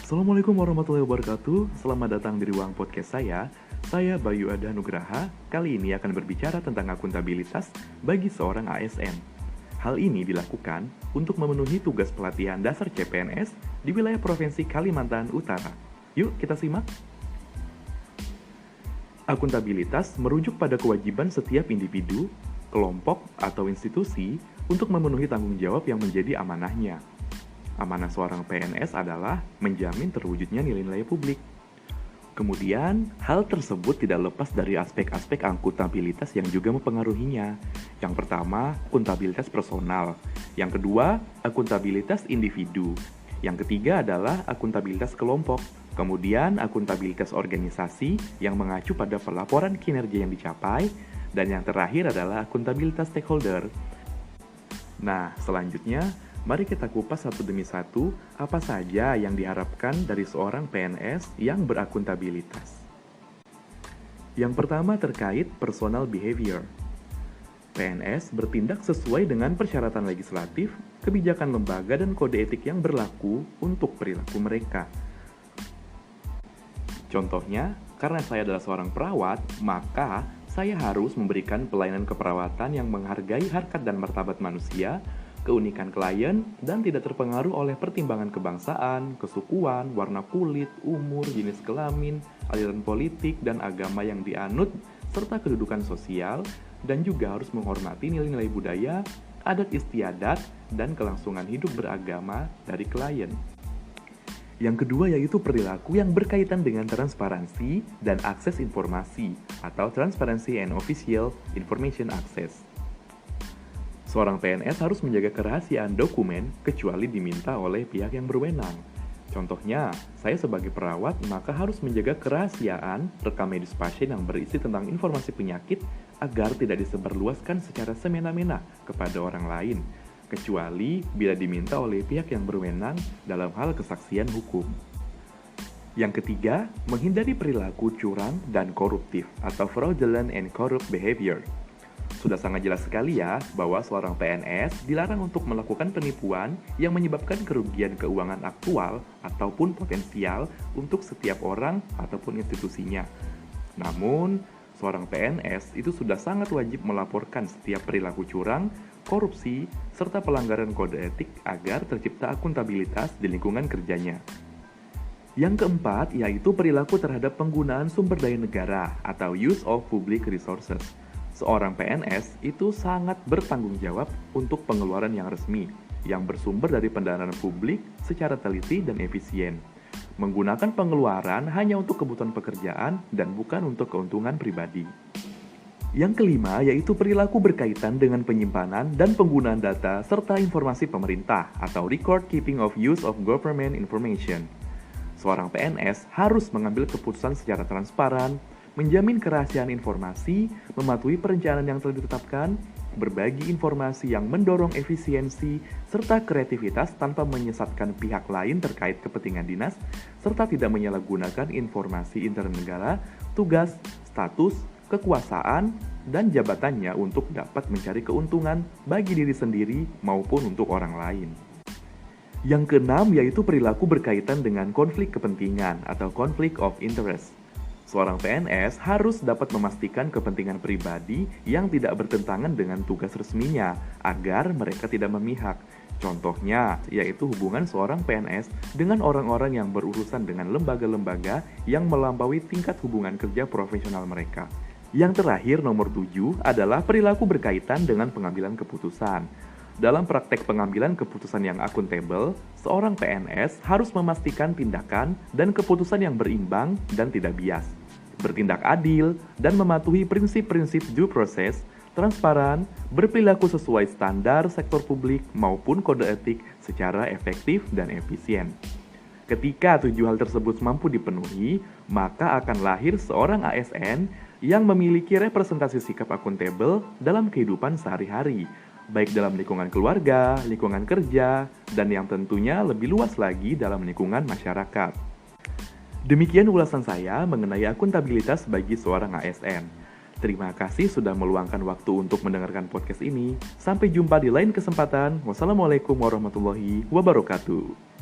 Assalamualaikum warahmatullahi wabarakatuh. Selamat datang di ruang podcast saya. Saya Bayu Ada Nugraha. Kali ini akan berbicara tentang akuntabilitas bagi seorang ASN. Hal ini dilakukan untuk memenuhi tugas pelatihan dasar CPNS di wilayah Provinsi Kalimantan Utara. Yuk kita simak. Akuntabilitas merujuk pada kewajiban setiap individu, kelompok, atau institusi untuk memenuhi tanggung jawab yang menjadi amanahnya. Amanah seorang PNS adalah menjamin terwujudnya nilai-nilai publik. Kemudian, hal tersebut tidak lepas dari aspek-aspek akuntabilitas yang juga mempengaruhinya. Yang pertama, akuntabilitas personal. Yang kedua, akuntabilitas individu. Yang ketiga adalah akuntabilitas kelompok. Kemudian, akuntabilitas organisasi yang mengacu pada pelaporan kinerja yang dicapai. Dan yang terakhir adalah akuntabilitas stakeholder. Nah, selanjutnya, mari kita kupas satu demi satu apa saja yang diharapkan dari seorang PNS yang berakuntabilitas. Yang pertama terkait personal behavior. PNS bertindak sesuai dengan persyaratan legislatif, kebijakan lembaga, dan kode etik yang berlaku untuk perilaku mereka. Contohnya, karena saya adalah seorang perawat, maka saya harus memberikan pelayanan keperawatan yang menghargai harkat dan martabat manusia, keunikan klien, dan tidak terpengaruh oleh pertimbangan kebangsaan, kesukuan, warna kulit, umur, jenis kelamin, aliran politik, dan agama yang dianut, serta kedudukan sosial, dan juga harus menghormati nilai-nilai budaya, adat istiadat, dan kelangsungan hidup beragama dari klien. Yang kedua yaitu perilaku yang berkaitan dengan transparansi dan akses informasi, atau Transparency and Official Information Access. Seorang PNS harus menjaga kerahasiaan dokumen kecuali diminta oleh pihak yang berwenang. Contohnya, saya sebagai perawat maka harus menjaga kerahasiaan rekam medis pasien yang berisi tentang informasi penyakit agar tidak disebarluaskan secara semena-mena kepada orang lain, kecuali bila diminta oleh pihak yang berwenang dalam hal kesaksian hukum. Yang ketiga, menghindari perilaku curang dan koruptif atau fraudulent and corrupt behavior. Sudah sangat jelas sekali ya bahwa seorang PNS dilarang untuk melakukan penipuan yang menyebabkan kerugian keuangan aktual ataupun potensial untuk setiap orang ataupun institusinya. Namun, seorang PNS itu sudah sangat wajib melaporkan setiap perilaku curang, korupsi, serta pelanggaran kode etik agar tercipta akuntabilitas di lingkungan kerjanya. Yang keempat yaitu perilaku terhadap penggunaan sumber daya negara atau use of public resources. Seorang PNS itu sangat bertanggung jawab untuk pengeluaran yang resmi, yang bersumber dari pendanaan publik secara teliti dan efisien. Menggunakan pengeluaran hanya untuk kebutuhan pekerjaan dan bukan untuk keuntungan pribadi. Yang kelima yaitu perilaku berkaitan dengan penyimpanan dan penggunaan data serta informasi pemerintah atau record keeping of use of government information. Seorang PNS harus mengambil keputusan secara transparan, menjamin kerahasiaan informasi, mematuhi perencanaan yang telah ditetapkan, berbagi informasi yang mendorong efisiensi, serta kreativitas tanpa menyesatkan pihak lain terkait kepentingan dinas, serta tidak menyalahgunakan informasi internal negara, tugas, status, kekuasaan, dan jabatannya untuk dapat mencari keuntungan bagi diri sendiri maupun untuk orang lain. Yang keenam yaitu perilaku berkaitan dengan konflik kepentingan atau conflict of interest. Seorang PNS harus dapat memastikan kepentingan pribadi yang tidak bertentangan dengan tugas resminya agar mereka tidak memihak. Contohnya, yaitu hubungan seorang PNS dengan orang-orang yang berurusan dengan lembaga-lembaga yang melampaui tingkat hubungan kerja profesional mereka. Yang terakhir, nomor 7, adalah perilaku berkaitan dengan pengambilan keputusan. Dalam praktek pengambilan keputusan yang akuntabel, seorang PNS harus memastikan tindakan dan keputusan yang berimbang dan tidak bias, bertindak adil, dan mematuhi prinsip-prinsip due process, transparan, berperilaku sesuai standar sektor publik maupun kode etik secara efektif dan efisien. Ketika 7 hal tersebut mampu dipenuhi, maka akan lahir seorang ASN yang memiliki representasi sikap akuntabel dalam kehidupan sehari-hari, baik dalam lingkungan keluarga, lingkungan kerja, dan yang tentunya lebih luas lagi dalam lingkungan masyarakat. Demikian ulasan saya mengenai akuntabilitas bagi seorang ASN. Terima kasih sudah meluangkan waktu untuk mendengarkan podcast ini. Sampai jumpa di lain kesempatan. Wassalamualaikum warahmatullahi wabarakatuh.